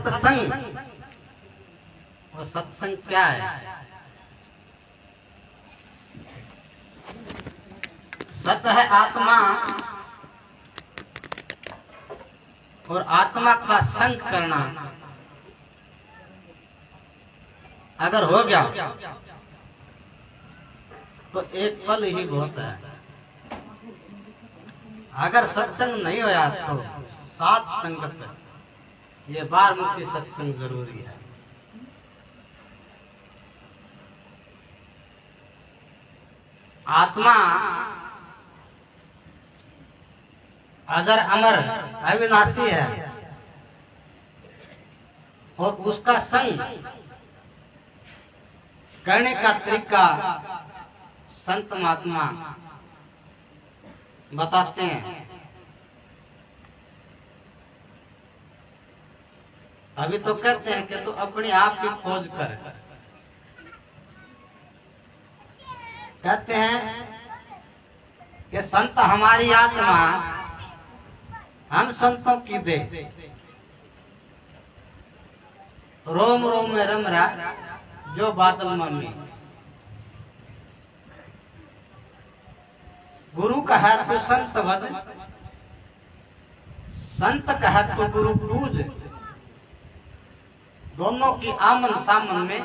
सत्संग, और सत्संग क्या है? सत है आत्मा, और आत्मा का संग करना अगर हो गया तो एक पल ही बहुत है। अगर सत्संग नहीं होया तो सात संगत, ये बार मुक्ति सत्संग जरूरी है। आत्मा अजर अमर अविनाशी है, और उसका संग करने का तरीका संत महात्मा बताते हैं। अभी तो कहते हैं कि तू अपने आप की खोज कर, कहते हैं कि संत हमारी आत्मा हम संतों की दे, रोम रोम में रम रहा जो बादल मम्मी। गुरु कहे तो संत भज, संत कहे तो गुरु पूज, दोनों की आमन सामन में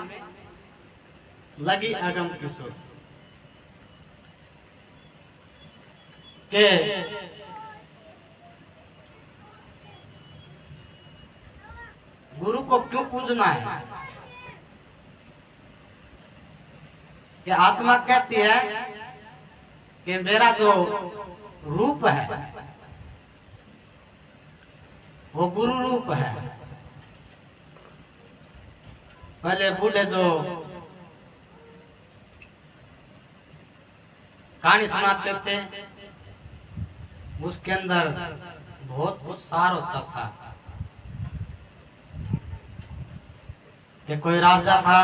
लगी अगम किशोर के गुरु को क्यों पूजना है? कि आत्मा कहती है कि मेरा जो रूप है वो गुरु रूप है। पहले बूढ़े जो कहानी सुनाते थे उसके अंदर बहुत कुछ सार होता था। कि कोई राजा था,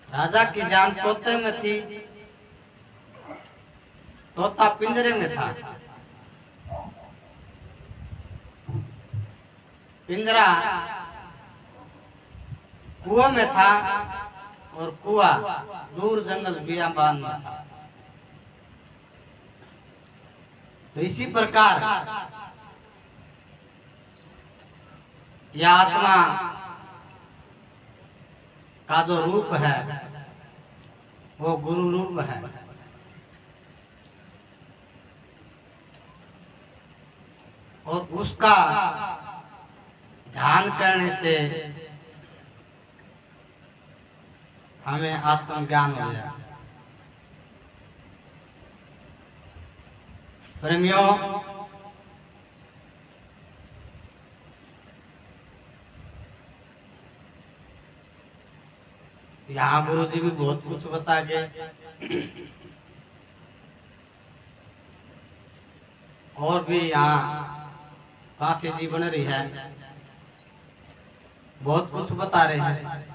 राजा की जान तोते में थी, तोता पिंजरे में था। पिंजरा कुआं में था और कुआं दूर जंगल बियाबान में था। तो इसी प्रकार यह आत्मा का जो रूप है वो गुरु रूप है। और उसका ध्यान करने से हमें आत्मज्ञान हो जाए। प्रेमियों, यहाँ गुरु जी भी बहुत कुछ बता गए, और भी यहाँ काशी जी बन रही है, बहुत कुछ बता रहे हैं।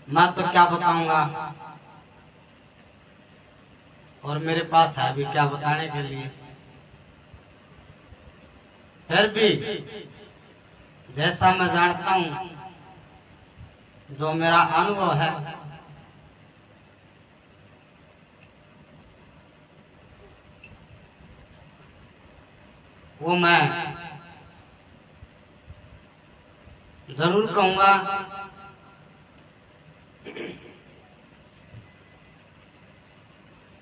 मैं तो क्या बताऊंगा, और मेरे पास है भी क्या बताने के लिए। फिर भी जैसा मैं जानता हूँ, जो मेरा अनुभव है, वो मैं जरूर कहूंगा।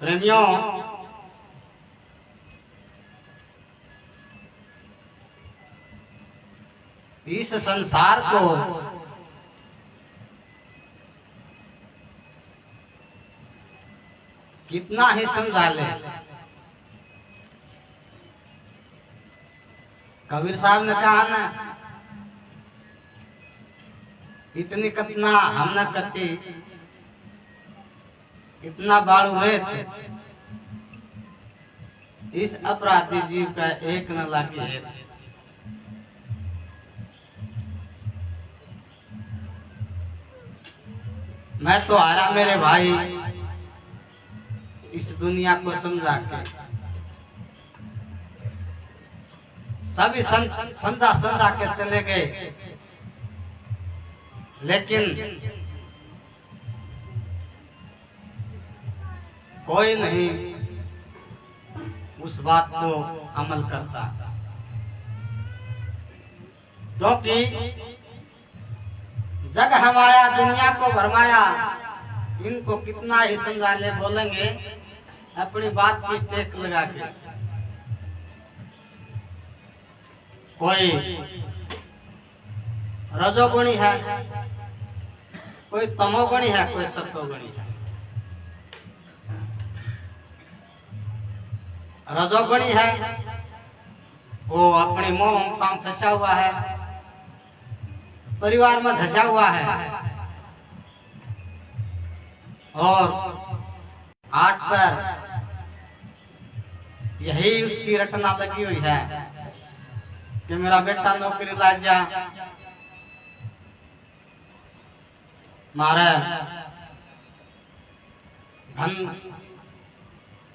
प्रेमियों, इस संसार को कितना ही समझा ले, कबीर साहब ने कहा ना, इतनी कतना हम न करती, इतना बाड़ू है इस अपराधी जीव का एक न लागी है। मैं तो हारा मेरे भाई इस दुनिया को समझा के। सभी समझा समझा के चले गए, लेकिन कोई नहीं उस बात को अमल करता, क्योंकि जग हमाया दुनिया को भरमाया, इनको कितना ही समझा ले बोलेंगे अपनी बात की टेक लगा के। कोई रजोगुणी है, कोई तमोगुणी है, कोई सत्वगुणी है। रजोगुणी है वो अपने मोह ममता में फंसा हुआ है, परिवार में धंसा हुआ है, और आठ पर यही उसकी रटना लगी हुई है कि मेरा बेटा नौकरी ला जा, मारा धन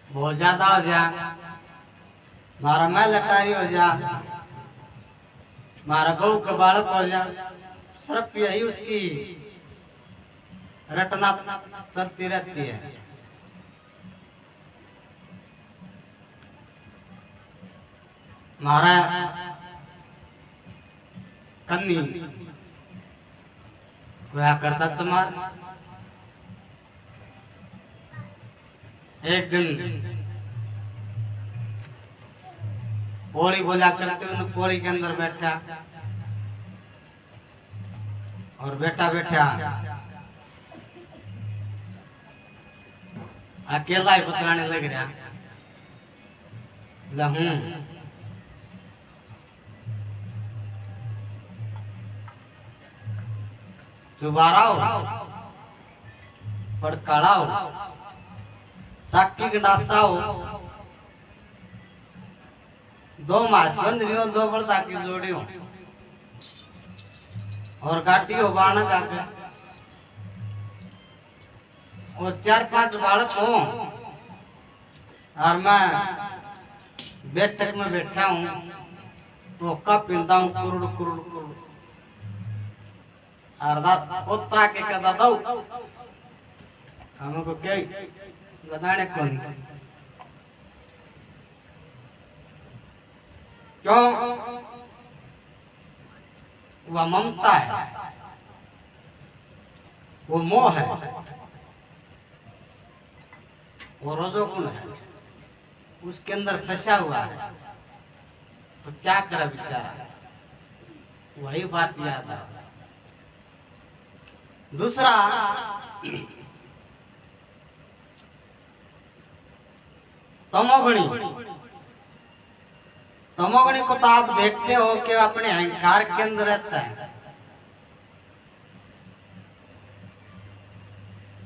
बहुत ज्यादा हो जा, मारा मैं लटारी हो जा, मारा गऊ का बालक हो जा। सिर्फ यही उसकी रटना चलती रहती है। मारा कन्नी वह करता चमार। एक दिन पौड़ी बोला करते हुए पौड़ी के अंदर बैठा, और बैठा बैठा अकेला ही बतलाने लग रहा, चुबाराओ पड़काड़ाओ साकी गंडासाओ, दो मास बंदरियों दो बड़दा की जोड़ियों, और गाटियों बाण जाके, और 4-5 बालक हो, और मैं बैठक में बैठा हूँ तो कब पिंदा हूँ कुरुड़ कुरुड़ कुरुड़, अर्धा पोता के कदा दो हमको क्या लगाने कौन, क्यों? वह ममता है, वो मोह है, वो रजोगुण है, उसके अंदर फंसा हुआ है। तो क्या करे बेचारा, वही बात याद है। दूसरा, तमोगुणी। तमोगुणी को तो आप देखते हो कि अपने अहंकार के अंदर रहता है,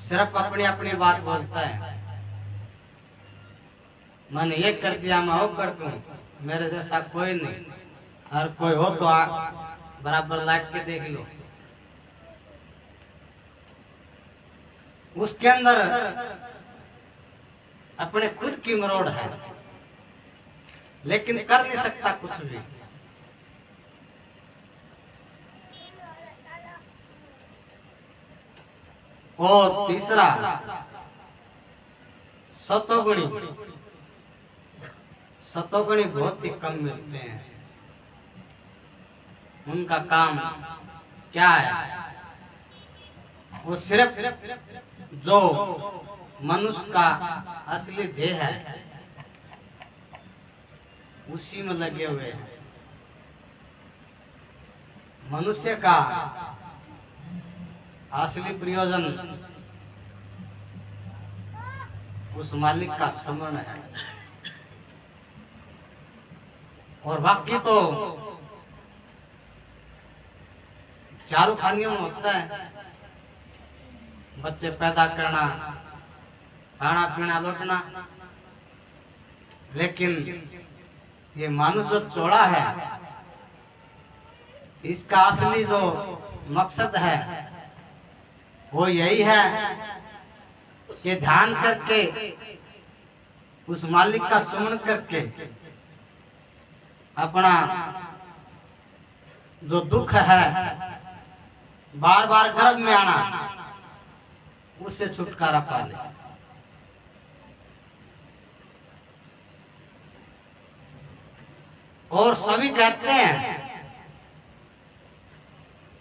सिर्फ अपनी अपनी बात बोलता है। मैंने ये कर दिया, मैं वो कर दूं, मेरे जैसा कोई नहीं, और कोई हो तो बराबर लाग के देख लो। उसके अंदर अपने खुद की मरोड़ है, लेकिन कर नहीं सकता कुछ भी। और तीसरा, सतोगुणी। सतोगुणी बहुत ही कम मिलते हैं। उनका काम क्या है? वो सिर्फ जो मनुष्य का असली देह है उसी में लगे हुए हैं। मनुष्य का असली प्रयोजन उस मालिक का स्मरण है, और बाकी तो चारों खानियों में होता है। बच्चे पैदा करना, खाना पीना लौटना, लेकिन ये मानुष जो चौड़ा है, इसका असली जो मकसद है वो यही है कि ध्यान करके उस मालिक का सुमन करके अपना जो दुख है बार बार गर्भ में आना, उससे छुटकारा पा ले। और सभी कहते हैं,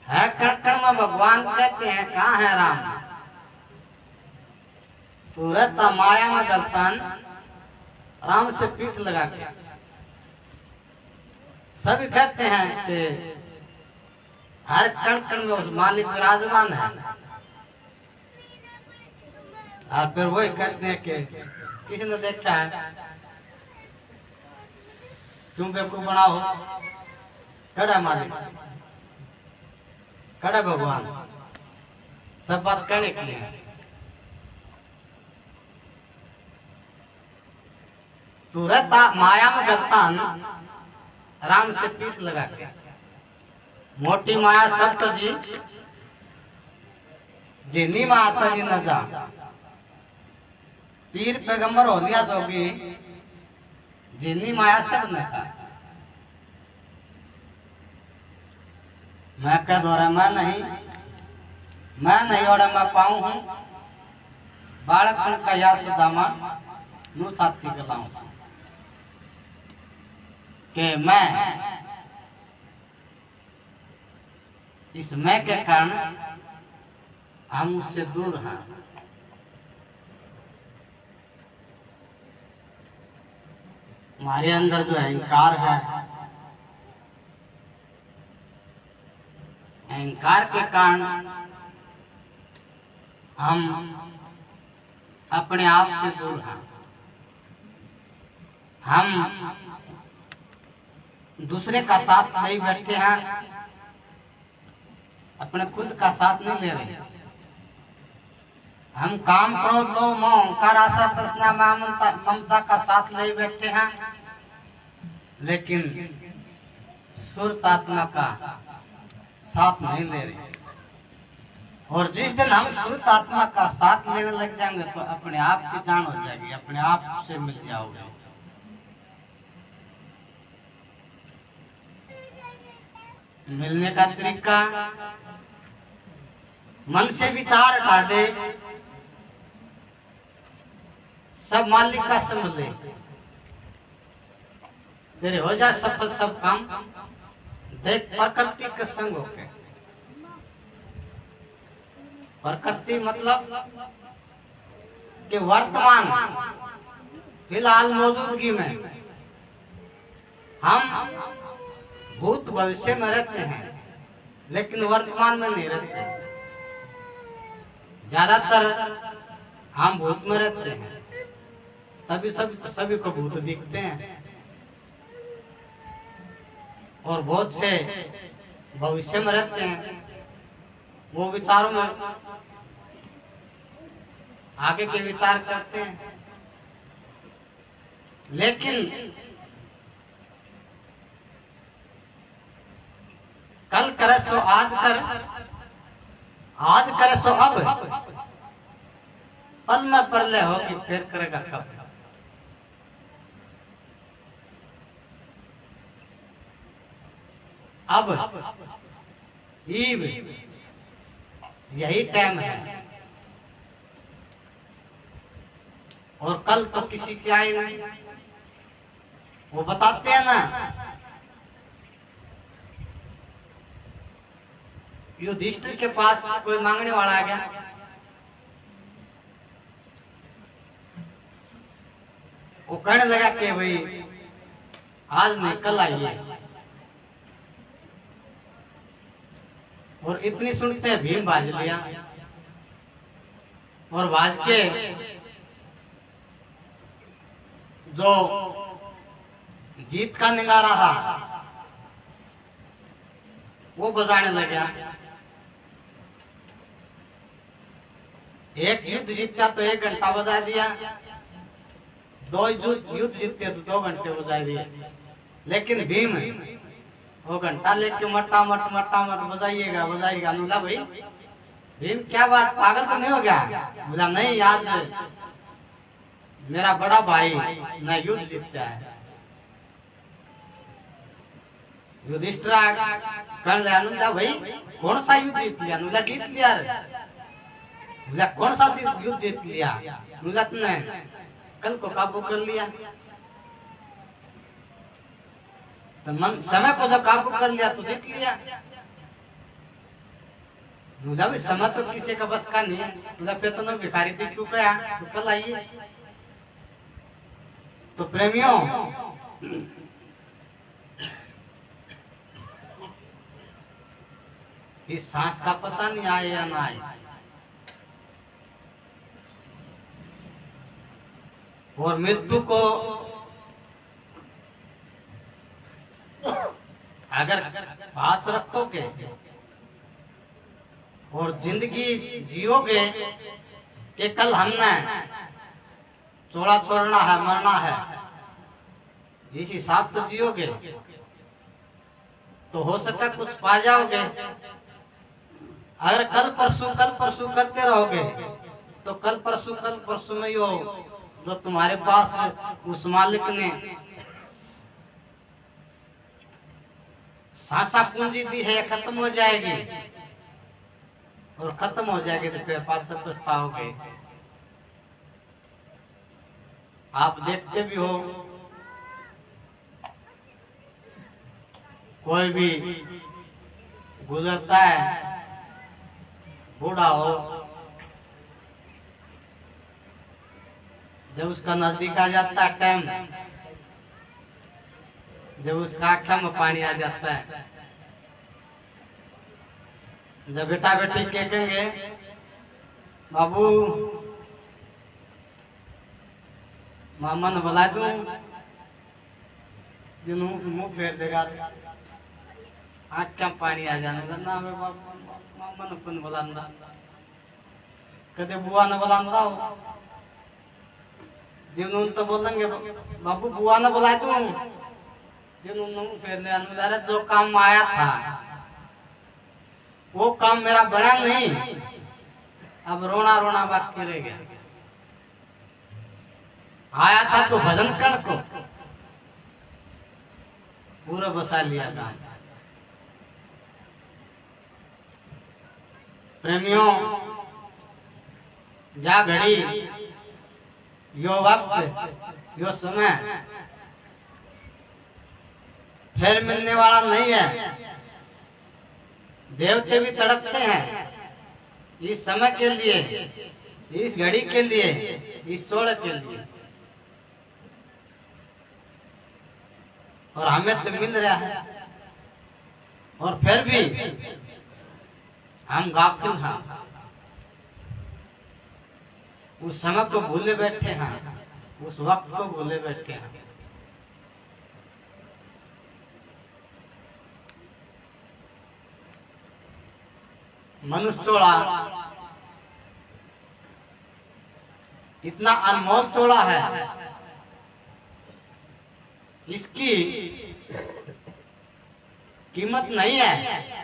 है कण में भगवान कहते हैं, कहाँ है राम? तू रहता माया में दर्शन, राम से पीठ लगा के। सभी कहते हैं कि हर कण कण में उस मालिक विराजमान है, और फिर वही कहते हैं कि किसी ने देखा है, क्यों बेवकूफ बनाओ? खड़ा मालिक, खड़ा भगवान, सब बात कहने के लिए। तू रहता माया में गलतान, राम से पीठ लगा के। मोटी माया सप्त जी, जिन्नी माता जी न जा। पीर पैगंबर हो दिया जोगी, जिन्नी माया सब ने कहा। मैं कह दो रहा, मैं नहीं और मैं पाऊं हूं बालकपन का याद सुदामा नू साथी गलाऊं कि मैं इस मैं के कारण हम उससे दूर हैं। हमारे अंदर जो अहंकार है, अहंकार के कारण हम अपने आप से दूर हैं। हम दूसरे का साथ नहीं बैठे हैं, अपने खुद का साथ नहीं ले रहे। हम काम क्रोध लोभ मोह अहंकार आशा तृष्णा ममता का साथ नहीं बैठे हैं, लेकिन सुरत आत्मा का साथ नहीं ले रहे। और जिस दिन हम सुरत आत्मा का साथ लेने लग जाएंगे तो अपने आप की जान हो जाएगी, अपने आप से मिल जाओगे। मिलने का तरीका, मन से विचार हटा दे, सब मालिक का समझ ले, तेरे हो जाए सफल सब काम। देख प्रकृति के संग होके, प्रकृति मतलब कि वर्तमान फिलहाल मौजूदगी में हम भूत भविष्य में रहते हैं, लेकिन वर्तमान में नहीं रहते। ज्यादातर हम भूत में रहते हैं, तभी सभी को भूत दिखते हैं। और बहुत से भविष्य में रहते हैं, वो विचारों में आगे के विचार करते हैं। लेकिन कल करे सो आज कर, आज करे सो अब, पल में परले हो कि फिर करेगा कब। अब यही टाइम है, और कल तो किसी की आई नहीं। वो बताते हैं ना, युधिष्ठिर के पास कोई मांगने वाला आ गया, वो कहने लगा कि भाई आज नहीं कल आइए। और इतनी सुनते भीम बाज लिया, और बाज के जो जीत का निगारा था वो बजाने लगा। एक युद्ध जीतता तो 1 घंटा बजा दिया, 2 युद्ध जीतते तो 2 घंटे बजा दिए। लेकिन भीम वो घंटा लेके मट्टा मट बजाइएगा बजाइएगा। बोला भाई भीम क्या बात, पागल तो नहीं हो गया? बोला नहीं, आज मेरा बड़ा भाई न युद्ध जीतता है, युधिष्ठिर कर ले अनुजा भाई कौन सा युद्ध जीत लिया? अनुजा जीत लिया रे। अनुजा कौन सा युद्ध जीत लिया? अनुजा ने कल को काबू कर लिया। तो मन समय को जब काबू कर लिया तो जीत लिया। अनुजा भी समय तो किसी का बस का नहीं है। अनुजा पे तो भिखारी थी क्यों गया? तो कल आइए। तो प्रेमियों इस सांस का पता नहीं आए या ना आए, और मृत्यु को अगर पास रखोगे और जिंदगी जियोगे कि कल हमने चोड़ा छोड़ना है, मरना है, इस हिसाब से जियोगे तो हो सकता कुछ पा जाओगे। अगर कल परसों करते रहोगे तो कल परसों में यो जो तुम्हारे पास उस मालिक ने सांसा पूंजी दी है खत्म हो जाएगी, और खत्म हो जाएगी तो फिर पास से पछताओगे। आप देखते भी हो कोई भी गुजरता है, बूढ़ा हो, जब उसका नजदीक आ जाता है टाइम, जब उसका आंखों में पानी आ जाता है, जब बेटा बेटी कहेंगे बाबू मामा ने बुला दूं, जिन्होंने मुंह फेर देगा, आंख क्या पानी आ जाने ना मामा ने कौन बुलांदा, कदे बुआ ने बुलांदा हो, जिन्होंने तो बोलेंगे बाबू बुआ ने बुला दूं, जिन्होंने मुंह फेर दिया, जो काम आया था वो काम मेरा बड़ा नहीं, अब रोना रोना बाकी रह गया। आया था तो भजन कर को पूरा बसा लिया काम। प्रेमियों जा घड़ी यो वक्त यो समय फिर मिलने वाला नहीं है। देवते भी तड़पते हैं इस समय के लिए, इस घड़ी के लिए, इस चोड़ के लिए, और हमें तो मिल रहा है, और फिर भी हम गाफिल हैं, उस समय को भूले बैठे हैं, उस वक्त को भूले बैठे हैं। मनुष्य चोड़ा इतना अनमोल चोड़ा है, इसकी कीमत नहीं है।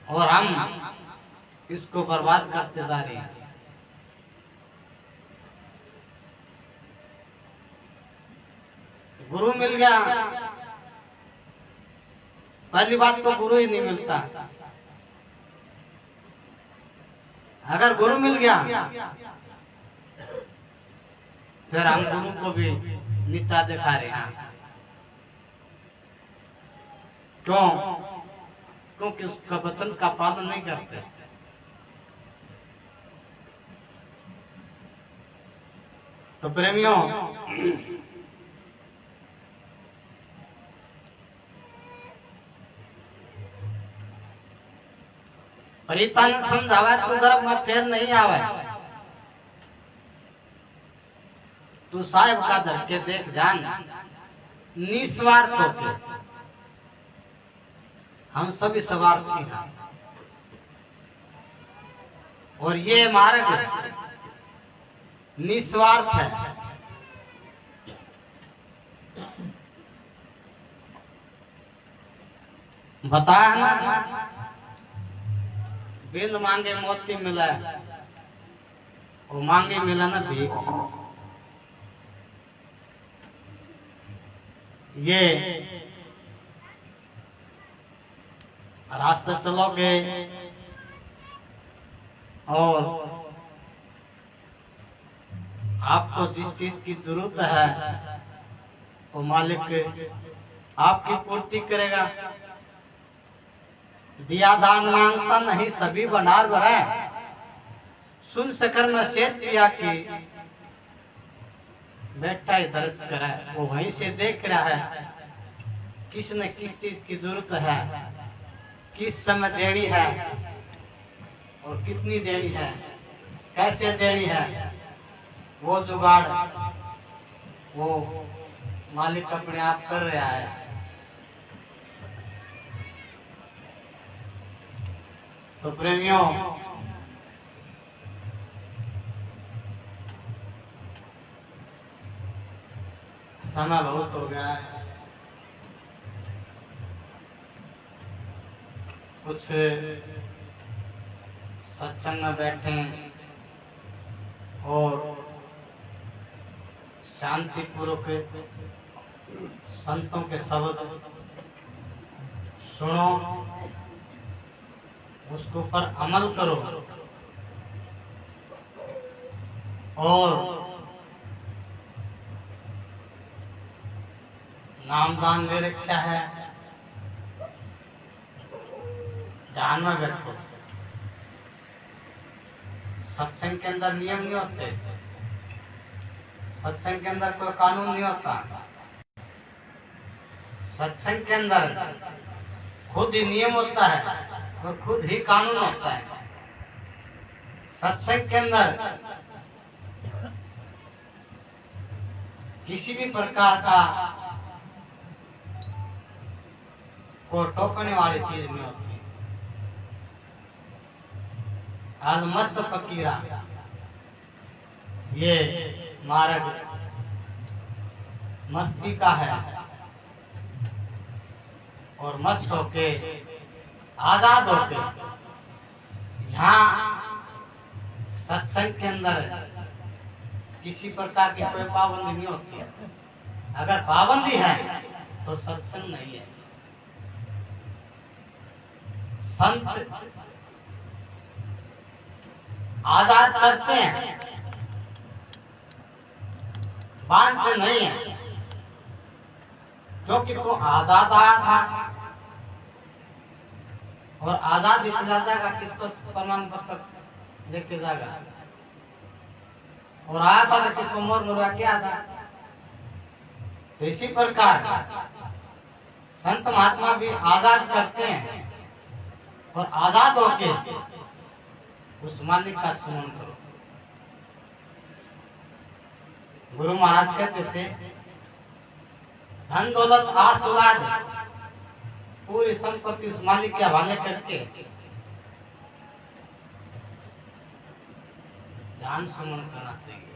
और हम इसको बर्बाद करते जा रहे हैं। गुरु मिल गया, पहली बात तो गुरु ही नहीं मिलता। अगर गुरु मिल गया फिर हम गुरु को भी नीचा दिखा रहे हैं। क्यों? क्योंकि उसका वचन का पालन नहीं करते। तो प्रेमियों परिता ने समझावा तू गर्भ में फेर नहीं आवे, तू साहेब का धर के देख जान, निस्वार्थ होके हम सभी स्वार्थी हैं, और ये मार्ग निस्वार्थ है। बताया ना, बिन मांगे मोती मिला, वो मांगे मिला ना भीख। ये रास्ते चलोगे और आपको जिस चीज की जरूरत है वो मालिक आपकी पूर्ति करेगा। दिया दान मांगता नहीं सभी भंडार भरे, सुन सकर मैं शेष पिया की बैठा ही दर्श करे। वो वहीं से देख रहा है किस न किस चीज की जरूरत है, किस समय देनी है और कितनी देनी है, कैसे देनी है। वो जुगाड़ वो मालिक अपने आप कर रहा है। तो प्रेमियों, समय बहुत हो गया है। कुछ सत्संग में बैठे और शांतिपूर्वक संतों के शब्द सुनो, उसके ऊपर अमल करो और नामदान ले रखा है, ध्यान में बैठो। सत्संग के अंदर नियम नहीं होते, सत्संग के अंदर कोई कानून नहीं होता। सत्संग के अंदर खुद ही नियम होता है और खुद ही कानून होता है। सत्संग के अंदर किसी भी प्रकार का को टोकने वाली चीज नहीं होती। अलमस्त फकीरा ये मार्ग मस्ती का है और मस्त होके आजाद होके यहाँ सत्संग के अंदर किसी प्रकार की कोई पाबंदी नहीं होती है। अगर पाबंदी है तो सत्संग नहीं है। संत आजाद करते हैं, बांधते नहीं है। क्योंकि तो आजाद आया था और आजाद चला जाएगा, किसको प्रमाण पत्र लेके जाएगा। और आया था तो किसको मोर मुरवा क्या था। तो इसी प्रकार संत महात्मा भी आजाद करते हैं और आजाद होके उस मालिक का सुमन करो। गुरु महाराज कहते थे, धन दौलत आस औलाद पूरी संपत्ति उस मालिक के हवाले करके ध्यान सुमन करना चाहिए।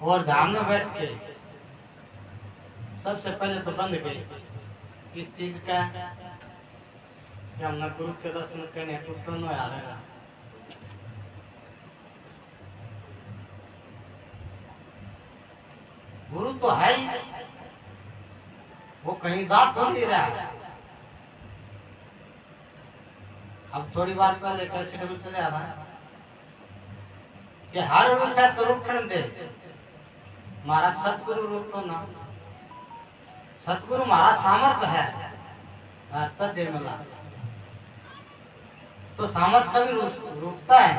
और ध्यान में बैठ के सबसे पहले तो बंद गए किस चीज का कि हमने गुरु के दर्शन करने टूटो न आएगा। गुरु तो है ही, वो कहीं जात हो नहीं रहा। अब थोड़ी बार पहले कैसे कभी चले आ रहा है कि हर रूप है तो रूपण दे हमारा सतगुरु रूप तो ना। सतगुरु हमारा सामर्थ्य है दे मिला तो सामर्थ्य भी रूपता है,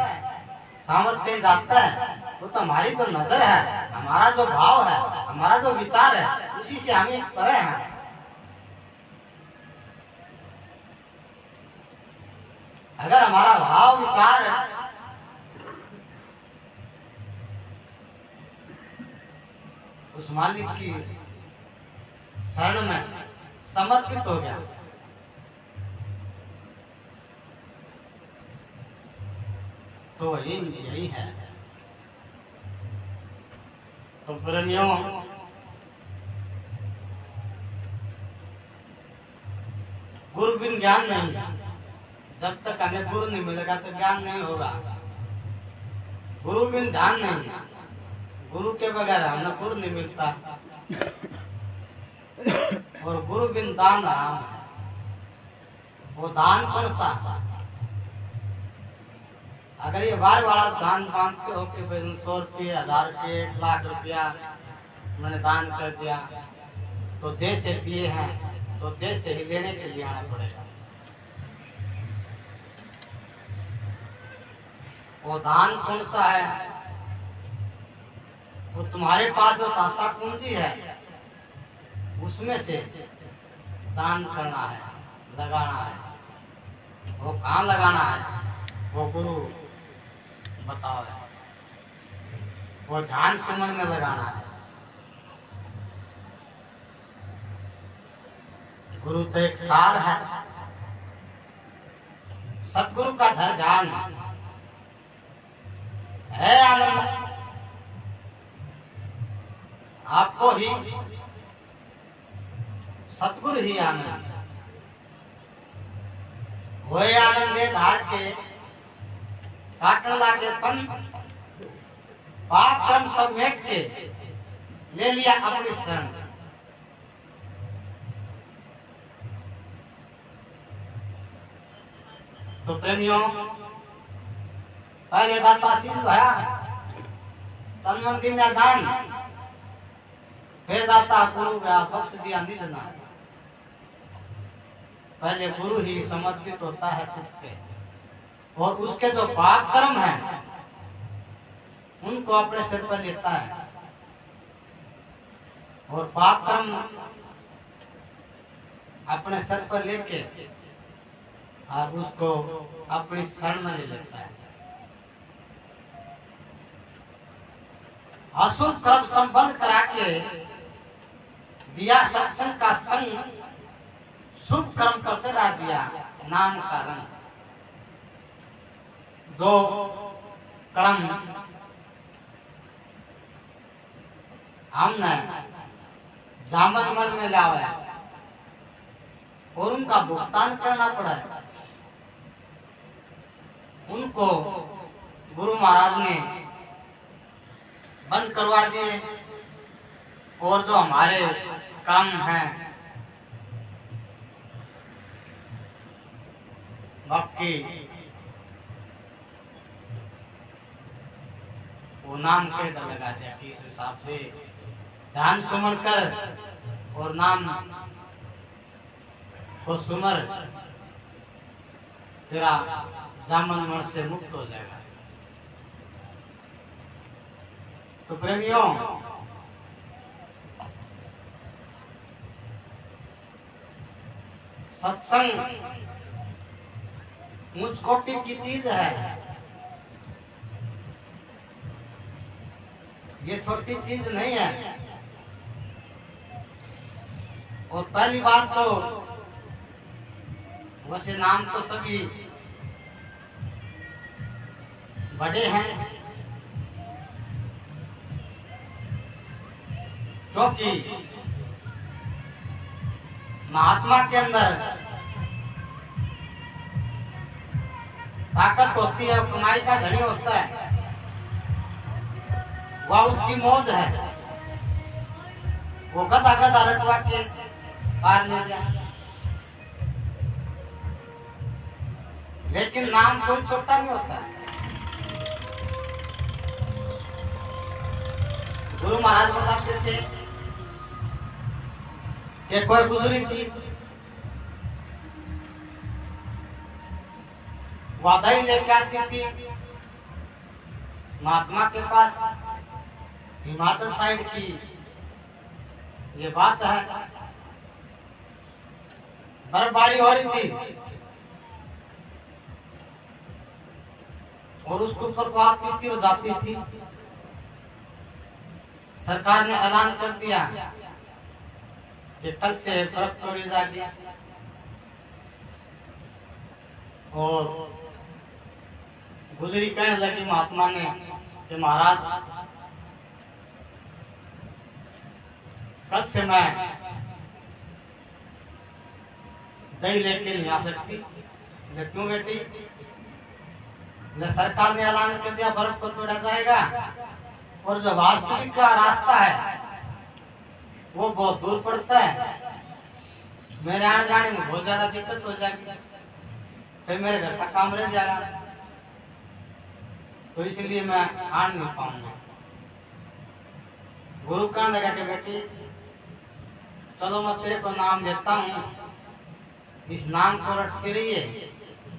सामर्थ्य जाता है। वो तो हमारी जो नजर है, हमारा जो भाव है, हमारा जो विचार है, उसी से हमें करे हैं। अगर हमारा भाव विचार उस मालिक की शरण में समर्पित हो गया तो यही है। तो प्रेमियों, गुरु बिन ज्ञान नहीं। जब तक हमें गुरु नहीं मिलेगा तो ज्ञान नहीं होगा। गुरु बिन ध्यान नहीं। गुरु के बगैर हमें गुरु नहीं मिलता। और गुरु बिन दान राम है। वो दान कौन सा? अगर ये बार वाला दान मांगते हो कि 100 रुपये, 1000 रुपये, 1 लाख रुपया मैंने दान कर दिया, तो देश से दिए हैं तो देश से ही लेने के लिए आना पड़ेगा। वो दान कौन सा है? वो तुम्हारे पास जो सासा पूंजी है उसमें से दान करना है, लगाना है। वो कहाँ लगाना है वो गुरु बताओ है। वो ध्यान सुमन में लगाना है। गुरु तो एक सार है। सतगुरु का ध्यान है आनंद। आपको ही सतगुरु ही आनंद। वही आनंद दे धार के काटने लागे पन पाप कर्म सब मेट के ले लिया अपनी शरण। तो प्रेमियों, पहले दाता शील भया, तन मन दिन दान, फिर दाता गुरु गया बख्श दिया निज नाम। पहले गुरु ही समर्पित होता है शिष्य पे, और उसके जो पाप कर्म हैं उनको अपने सिर पर लेता है, और पाप कर्म अपने सर पर लेके और उसको अपनी शरण में ले लेता है। अशुभ कर्म संबंध करा के दिया सत्संग का संग, शुभ कर्म पर चढ़ा दिया नाम का रंग। जो कर्म हमने जामन मन में लाया और उनका भुगतान करना पड़ा है, उनको गुरु महाराज ने बंद करवा दिए। और जो हमारे कर्म हैं भक्ति, वो नाम के डर लगा दिया कि इस हिसाब से ध्यान सुमन कर और नाम को सुमर, तेरा जामन मन से मुक्त हो जाएगा। तो प्रेमियों, सत्संग उच्च कोटि की चीज है। ये छोटी चीज नहीं है। और पहली बात तो वैसे नाम तो सभी बड़े हैं, क्योंकि महात्मा के अंदर ताकत होती है, कमाई का धनी होता है, वह उसकी मौज है। वो गदा गदा रटवा के पार ले जाए। लेकिन नाम कोई छोटा नहीं होता। गुरु महाराज बताते थे कि कोई गुजरी थी, वादाई लेके आती थी महात्मा के पास, हिमाचल साइड की ये बात है। बर्फबारी हो रही थी और उसके ऊपर को आती थी और जाती थी। सरकार ने ऐलान कर दिया कि कल से बर्फ तोड़ी जाएगी। और गुजरी कहने लगी महात्मा ने कि महाराज, कल से मैं दही लेके नहीं आ सकती। क्यों बेटी? सरकार ने ऐलान कर दिया बर्फ को तोड़ा जाएगा, और जो वास्तविक का रास्ता है वो बहुत दूर पड़ता है, मेरे आने जाने में बहुत ज्यादा दिक्कत हो जाएगी, फिर मेरे घर का काम रह जाएगा, तो इसलिए मैं आन नहीं पाऊंगा। गुरु कहने लगा कि बेटी चलो मैं तेरे को नाम देता हूँ, इस नाम को रटती रहिए,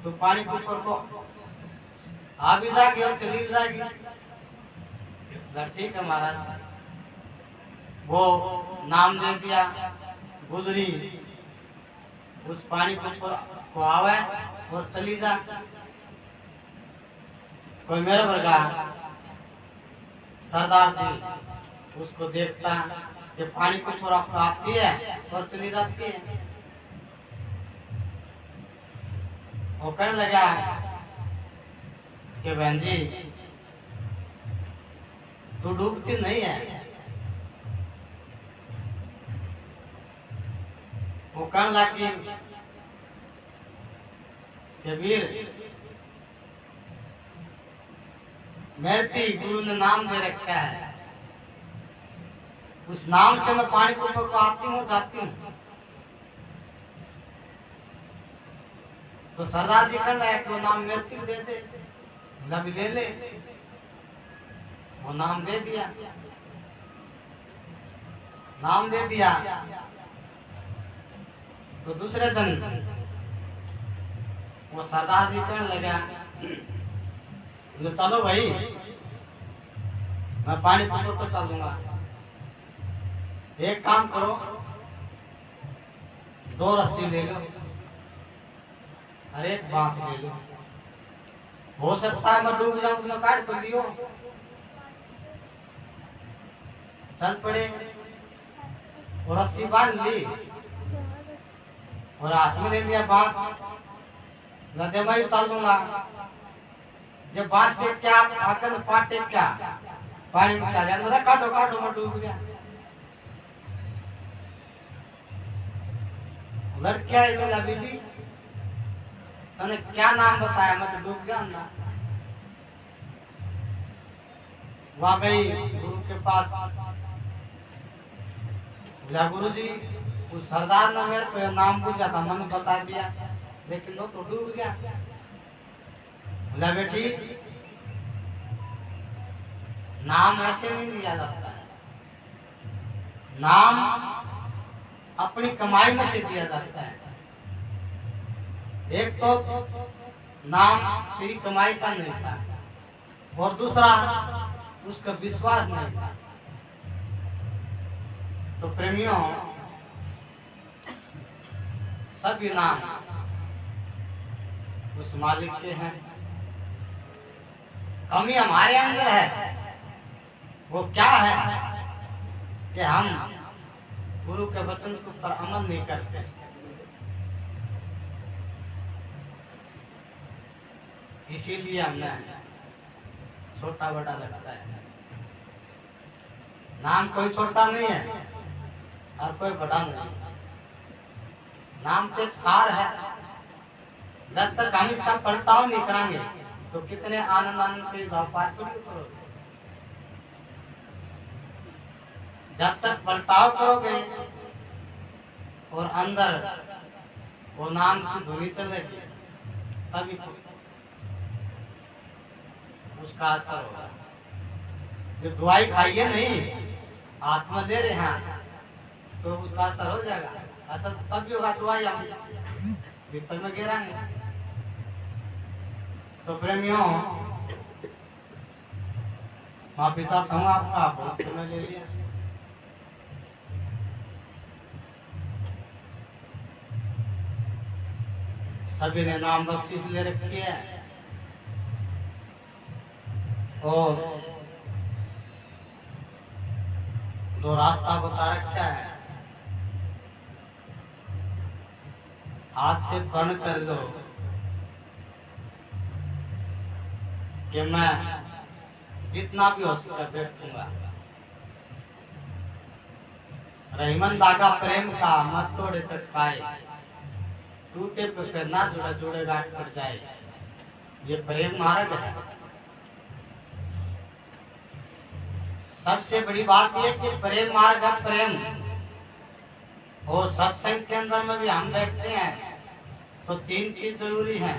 तो पानी के ऊपर को आ भी जाएगी और चली भी जाएगी। ठीक है महाराज। वो नाम दे दिया, गुजरी उस पानी के ऊपर को आवे और चली जा। कोई मेरे वर्गा सरदार जी उसको देखता कि पानी के ऊपर आपको आती है और चली जाती है। वो कहने लगा कि बहन जी तू डूबती नहीं है। वो कहने लगी कि वीर मेरे गुरु ने नाम दे रखा है, उस नाम से मैं पानी के ऊपर आती हूँ जाती हूँ। तो सरदार जी कहने लगे कि वो नाम मेरे को दे दे, भी ले ले। वो नाम दे दिया, नाम दे दिया। तो दूसरे दिन वो सरदार जी कहने लगा चलो भाई मैं पानी पीने को चलूंगा, एक काम करो 2 रस्सी ले लो और एक बांस ले लो, हो सकता है मैं डूब जाऊं, तुमने काट तो लियो। चल पड़े और रस्सी बांध ली और हाथ में ले लिया बांस, नदी में उतार लूंगा। जब बांस टेक क्या आकर पाट टेक क्या पानी में चला गया, काटो काटो मैं डूब गया। लड़किया बीबी तने क्या नाम बताया, मैं तो डूब गया ना। वहां गई गुरु के पास, बोला गुरु जी उस सरदार ने मेरे को नाम पूछा था, मैंने बता दिया, लेकिन वो तो डूब गया। बोला बेटी नाम ऐसे नहीं लिया जाता है, नाम अपनी कमाई में से दिया जाता है। एक तो नाम तेरी कमाई का नहीं था और दूसरा उसका विश्वास नहीं था। तो प्रेमियों सभी नाम उस मालिक के हैं, कमी हमारे अंदर है। वो क्या है कि हम गुरु के वचन के ऊपर अमल नहीं करते। इसीलिए हमें छोटा बड़ा लगता है। नाम कोई छोटा नहीं है और कोई बड़ा नहीं, नाम तो एक सार है। जब तक हम इसका पलटाव नहीं कराएंगे तो कितने आनंद आनंद के व्यापार करोगे। जब तक पलटाव करोगे और अंदर वो नाम की धुनी चलेगी तभी उसका असर होगा। जो दवाई खाइए नहीं आत्मा दे रहे हैं तो उसका असर हो जाएगा। असर तभी होगा दवाई हम भीतर में गिराएंगे। तो प्रेमियों माफी चाहता हूँ, आपका बहुत समय ले लिया। सभी ने नाम बख्शीश ले रखी है और 2 रास्ता बता रखा है। हाथ से बंद कर लो कि मैं जितना भी हो सके बैठूंगा। रहीमन धागा प्रेम का मत तोड़े चटकाए, टूटे पे फिर ना जुड़ा जुड़े गांठ पड़ जाए। ये प्रेम मार्ग है। सबसे बड़ी बात यह कि प्रेम मार्ग है प्रेम, और सत्संग के अंदर में भी हम बैठते हैं तो तीन चीज जरूरी है।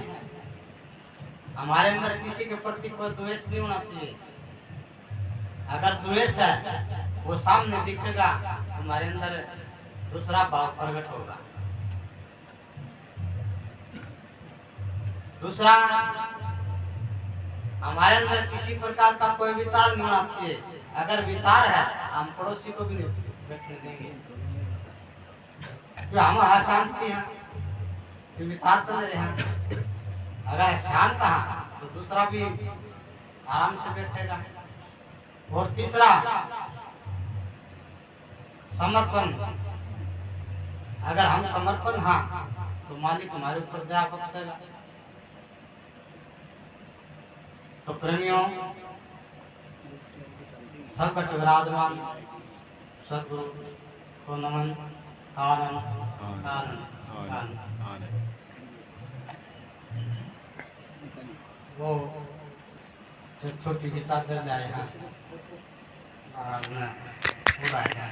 हमारे अंदर किसी के प्रति कोई द्वेष नहीं होना चाहिए। अगर द्वेष है वो सामने दिखेगा, हमारे अंदर दूसरा भाव प्रकट होगा। दूसरा, हमारे अंदर किसी प्रकार का कोई विचार नहीं होना चाहिए। अगर विचार है हम पड़ोसी को भी नहीं बैठने देंगे, हम अशांति हैं, विचार चल रहे हैं। अगर शांत है तो दूसरा भी आराम से बैठेगा। और तीसरा, समर्पण। अगर हम समर्पण हाँ तो मालिक हमारे ऊपर दया बख्शेगा। तो प्रेमियों, संकट विराजमान सदगुरु को नमन। आनंद आनंद आनंद। वो छोटी सी चादर लाए हैं, पूरा है।